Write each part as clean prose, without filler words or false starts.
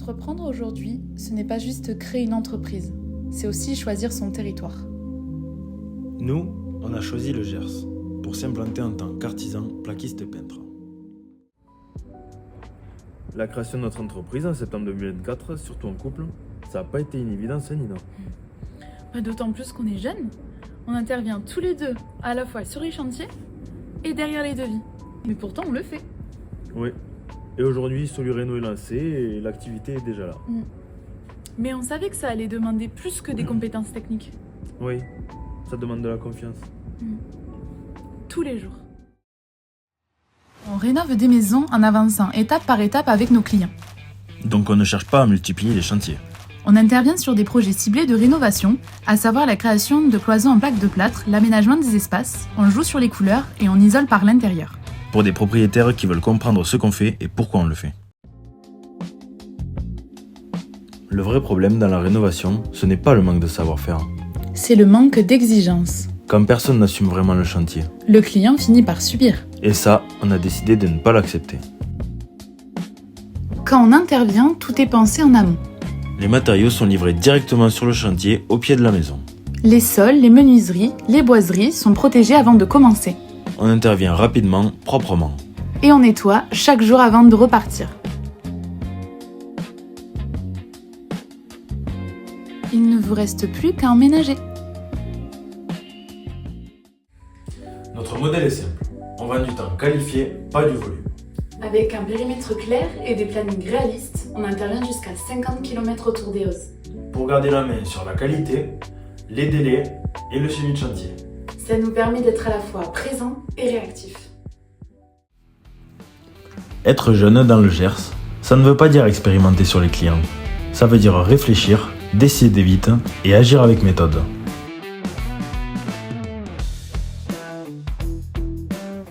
Entreprendre aujourd'hui, ce n'est pas juste créer une entreprise, c'est aussi choisir son territoire. Nous, on a choisi le Gers pour s'implanter en tant qu'artisan, plaquiste et peintre. La création de notre entreprise en septembre 2024, surtout en couple, ça n'a pas été une évidence, Nina. D'autant plus qu'on est jeunes, on intervient tous les deux, à la fois sur les chantiers et derrière les devis. Mais pourtant, on le fait. Oui. Et aujourd'hui, Soluréno est lancé et l'activité est déjà là. Mais on savait que ça allait demander plus que des compétences techniques. Oui, ça demande de la confiance. Tous les jours. On rénove des maisons en avançant étape par étape avec nos clients. Donc on ne cherche pas à multiplier les chantiers. On intervient sur des projets ciblés de rénovation, à savoir la création de cloisons en plaques de plâtre, l'aménagement des espaces, on joue sur les couleurs et on isole par l'intérieur. Pour des propriétaires qui veulent comprendre ce qu'on fait et pourquoi on le fait. Le vrai problème dans la rénovation, ce n'est pas le manque de savoir-faire. C'est le manque d'exigence. Quand personne n'assume vraiment le chantier. Le client finit par subir. Et ça, on a décidé de ne pas l'accepter. Quand on intervient, tout est pensé en amont. Les matériaux sont livrés directement sur le chantier, au pied de la maison. Les sols, les menuiseries, les boiseries sont protégés avant de commencer. On intervient rapidement, proprement. Et on nettoie chaque jour avant de repartir. Il ne vous reste plus qu'à emménager. Notre modèle est simple. On vend du temps qualifié, pas du volume. Avec un périmètre clair et des plannings réalistes, on intervient jusqu'à 50 km autour des Ozes. Pour garder la main sur la qualité, les délais et le suivi de chantier. Ça nous permet d'être à la fois présent et réactif. Être jeune dans le Gers, ça ne veut pas dire expérimenter sur les clients. Ça veut dire réfléchir, décider vite et agir avec méthode.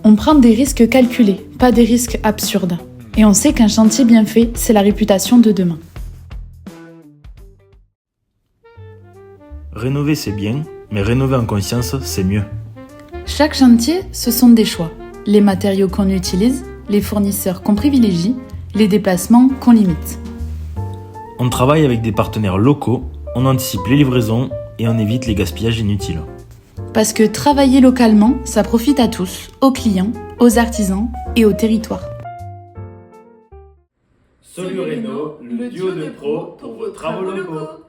On prend des risques calculés, pas des risques absurdes. Et on sait qu'un chantier bien fait, c'est la réputation de demain. Rénover c'est bien, mais rénover en conscience c'est mieux. Chaque chantier, ce sont des choix. Les matériaux qu'on utilise, les fournisseurs qu'on privilégie, les déplacements qu'on limite. On travaille avec des partenaires locaux, on anticipe les livraisons et on évite les gaspillages inutiles. Parce que travailler localement, ça profite à tous, aux clients, aux artisans et au territoire. Soluréno, le duo de pros pour vos travaux locaux.